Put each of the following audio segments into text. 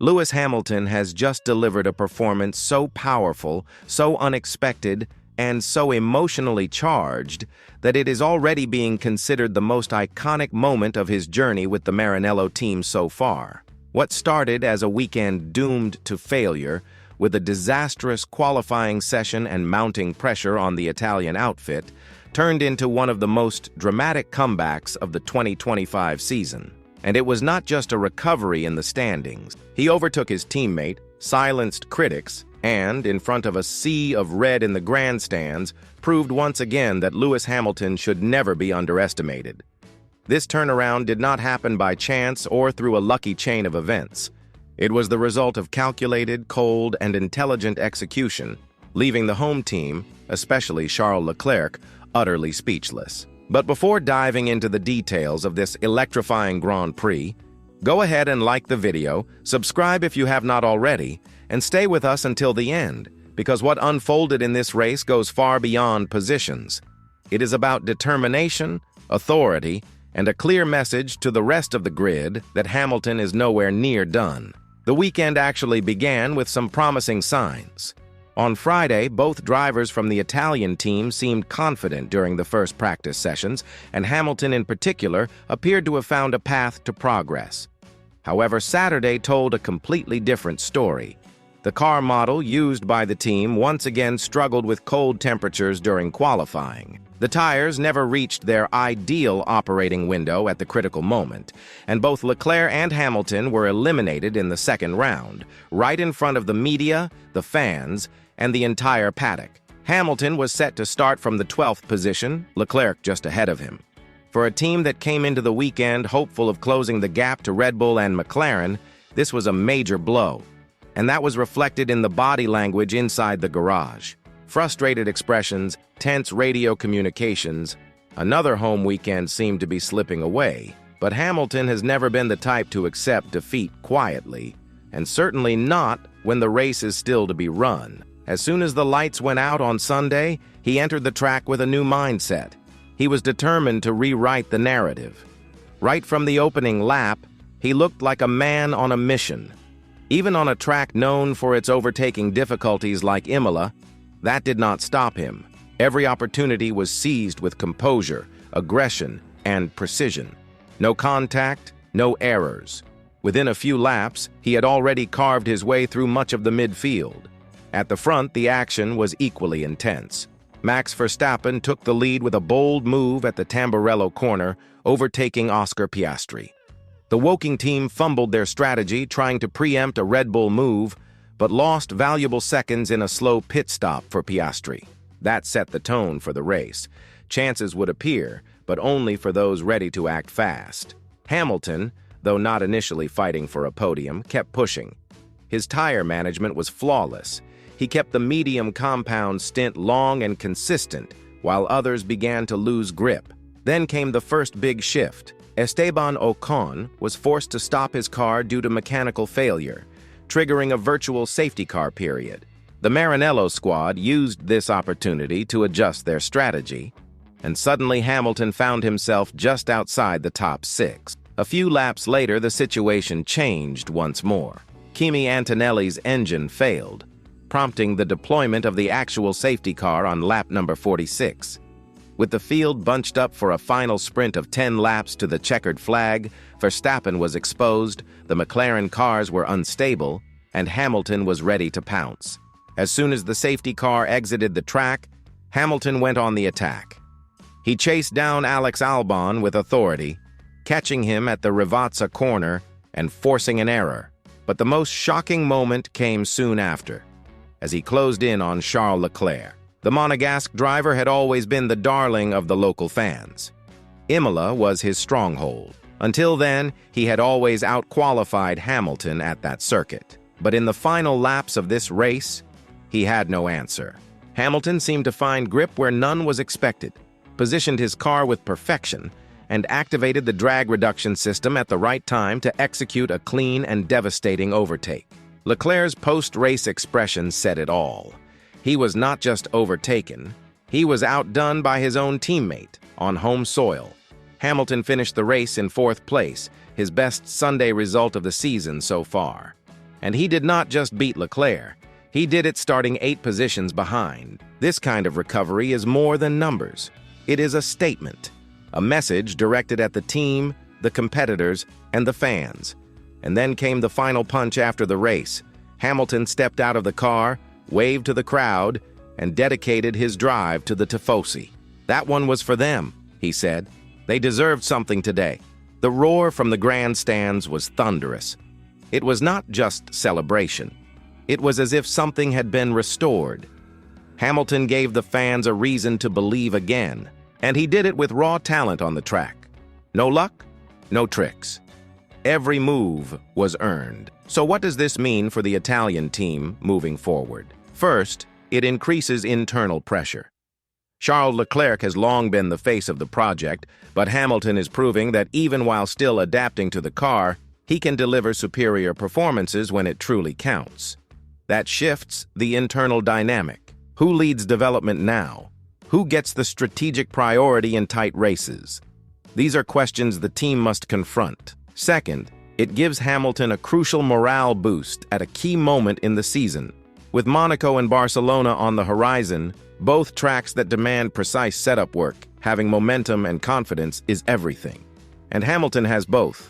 Lewis Hamilton has just delivered a performance so powerful, so unexpected, and so emotionally charged that it is already being considered the most iconic moment of his journey with the Maranello team so far. What started as a weekend doomed to failure, with a disastrous qualifying session and mounting pressure on the Italian outfit, turned into one of the most dramatic comebacks of the 2025 season. And it was not just a recovery in the standings. He overtook his teammate, silenced critics, and, in front of a sea of red in the grandstands, proved once again that Lewis Hamilton should never be underestimated. This turnaround did not happen by chance or through a lucky chain of events. It was the result of calculated, cold, and intelligent execution, leaving the home team, especially Charles Leclerc, utterly speechless. But before diving into the details of this electrifying Grand Prix, go ahead and like the video, subscribe if you have not already, and stay with us until the end, because what unfolded in this race goes far beyond positions. It is about determination, authority, and a clear message to the rest of the grid that Hamilton is nowhere near done. The weekend actually began with some promising signs. On Friday, both drivers from the Italian team seemed confident during the first practice sessions, and Hamilton in particular appeared to have found a path to progress. However, Saturday told a completely different story. The car model used by the team once again struggled with cold temperatures during qualifying. The tires never reached their ideal operating window at the critical moment, and both Leclerc and Hamilton were eliminated in the second round, right in front of the media, the fans, and the entire paddock. Hamilton was set to start from the 12th position, Leclerc just ahead of him. For a team that came into the weekend hopeful of closing the gap to Red Bull and McLaren, this was a major blow, and that was reflected in the body language inside the garage. Frustrated expressions, tense radio communications. Another home weekend seemed to be slipping away, but Hamilton has never been the type to accept defeat quietly, and certainly not when the race is still to be run. As soon as the lights went out on Sunday, he entered the track with a new mindset. He was determined to rewrite the narrative. Right from the opening lap, he looked like a man on a mission. Even on a track known for its overtaking difficulties like Imola, that did not stop him. Every opportunity was seized with composure, aggression, and precision. No contact, no errors. Within a few laps, he had already carved his way through much of the midfield. At the front, the action was equally intense. Max Verstappen took the lead with a bold move at the Tamburello corner, overtaking Oscar Piastri. The Woking team fumbled their strategy, trying to preempt a Red Bull move, but lost valuable seconds in a slow pit stop for Piastri. That set the tone for the race. Chances would appear, but only for those ready to act fast. Hamilton, though not initially fighting for a podium, kept pushing. His tire management was flawless. He kept the medium compound stint long and consistent, while others began to lose grip. Then came the first big shift. Esteban Ocon was forced to stop his car due to mechanical failure, triggering a virtual safety car period. The Maranello squad used this opportunity to adjust their strategy, and suddenly Hamilton found himself just outside the top 6. A few laps later, the situation changed once more. Kimi Antonelli's engine failed, prompting the deployment of the actual safety car on lap number 46. With the field bunched up for a final sprint of 10 laps to the checkered flag, Verstappen was exposed, the McLaren cars were unstable, and Hamilton was ready to pounce. As soon as the safety car exited the track, Hamilton went on the attack. He chased down Alex Albon with authority, catching him at the Rivazza corner and forcing an error. But the most shocking moment came soon after, as he closed in on Charles Leclerc. The Monegasque driver had always been the darling of the local fans. Imola was his stronghold. Until then, he had always out-qualified Hamilton at that circuit. But in the final laps of this race, he had no answer. Hamilton seemed to find grip where none was expected, positioned his car with perfection, and activated the drag reduction system at the right time to execute a clean and devastating overtake. Leclerc's post-race expression said it all. He was not just overtaken, he was outdone by his own teammate on home soil. Hamilton finished the race in 4th place, his best Sunday result of the season so far. And he did not just beat Leclerc. He did it starting 8 positions behind. This kind of recovery is more than numbers. It is a statement, a message directed at the team, the competitors, and the fans. And then came the final punch after the race. Hamilton stepped out of the car, waved to the crowd, and dedicated his drive to the Tifosi. "That one was for them," he said. "They deserved something today." The roar from the grandstands was thunderous. It was not just celebration. It was as if something had been restored. Hamilton gave the fans a reason to believe again, and he did it with raw talent on the track. No luck, no tricks. Every move was earned. So what does this mean for the Italian team moving forward? First, it increases internal pressure. Charles Leclerc has long been the face of the project, but Hamilton is proving that even while still adapting to the car, he can deliver superior performances when it truly counts. That shifts the internal dynamic. Who leads development now? Who gets the strategic priority in tight races? These are questions the team must confront. Second, it gives Hamilton a crucial morale boost at a key moment in the season. With Monaco and Barcelona on the horizon, both tracks that demand precise setup work, having momentum and confidence is everything. And Hamilton has both.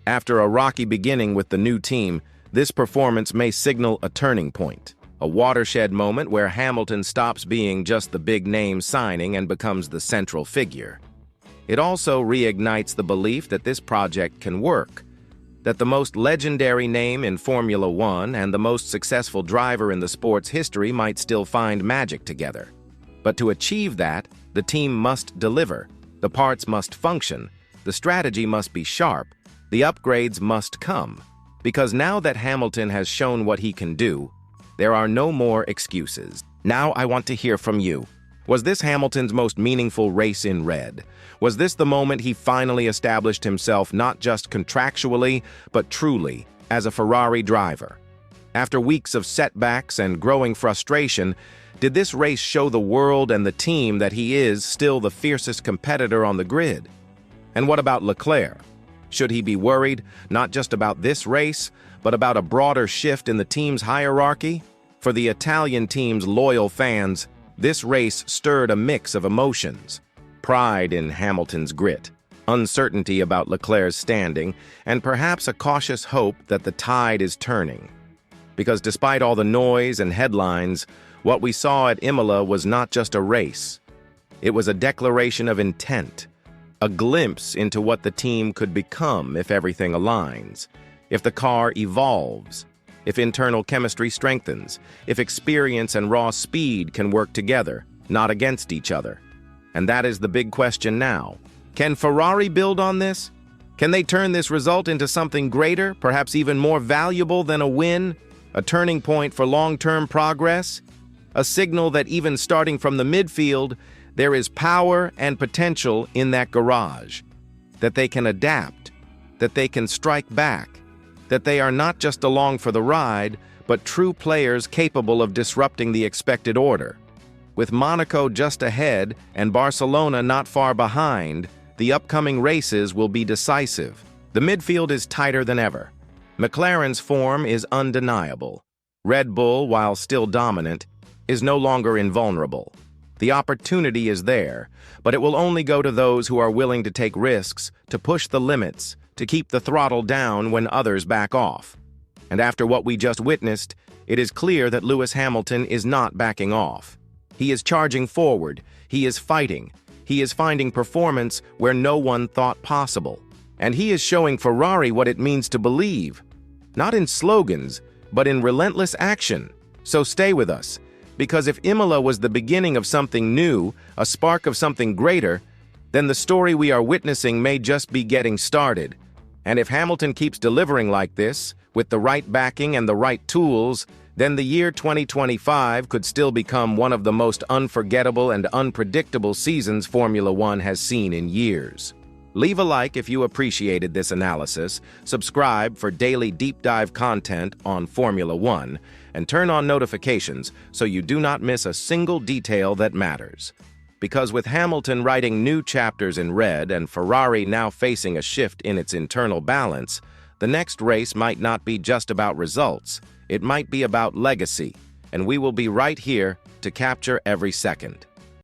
After a rocky beginning with the new team, this performance may signal a turning point, a watershed moment where Hamilton stops being just the big name signing and becomes the central figure. It also reignites the belief that this project can work, that the most legendary name in Formula One and the most successful driver in the sport's history might still find magic together. But to achieve that, the team must deliver, the parts must function, the strategy must be sharp, the upgrades must come. Because now that Hamilton has shown what he can do, there are no more excuses. Now I want to hear from you. Was this Hamilton's most meaningful race in red? Was this the moment he finally established himself not just contractually, but truly as a Ferrari driver? After weeks of setbacks and growing frustration, did this race show the world and the team that he is still the fiercest competitor on the grid? And what about Leclerc? Should he be worried not just about this race, but about a broader shift in the team's hierarchy? For the Italian team's loyal fans, this race stirred a mix of emotions. Pride in Hamilton's grit, uncertainty about Leclerc's standing, and perhaps a cautious hope that the tide is turning. Because despite all the noise and headlines, what we saw at Imola was not just a race. It was a declaration of intent, a glimpse into what the team could become if everything aligns, if the car evolves, if internal chemistry strengthens, if experience and raw speed can work together, not against each other. And that is the big question now. Can Ferrari build on this? Can they turn this result into something greater, perhaps even more valuable than a win? A turning point for long-term progress? A signal that even starting from the midfield, there is power and potential in that garage, that they can adapt, that they can strike back, that they are not just along for the ride, but true players capable of disrupting the expected order. With Monaco just ahead and Barcelona not far behind, the upcoming races will be decisive. The midfield is tighter than ever. McLaren's form is undeniable. Red Bull, while still dominant, is no longer invulnerable. The opportunity is there, but it will only go to those who are willing to take risks, to push the limits, to keep the throttle down when others back off. And after what we just witnessed, it is clear that Lewis Hamilton is not backing off. He is charging forward, he is fighting, he is finding performance where no one thought possible. And he is showing Ferrari what it means to believe, not in slogans, but in relentless action. So stay with us. Because if Imola was the beginning of something new, a spark of something greater, then the story we are witnessing may just be getting started. And if Hamilton keeps delivering like this, with the right backing and the right tools, then the year 2025 could still become one of the most unforgettable and unpredictable seasons Formula One has seen in years. Leave a like if you appreciated this analysis, subscribe for daily deep dive content on Formula One, and turn on notifications so you do not miss a single detail that matters. Because with Hamilton writing new chapters in red and Ferrari now facing a shift in its internal balance, The next race might not be just about results, it might be about legacy, and we will be right here to capture every second.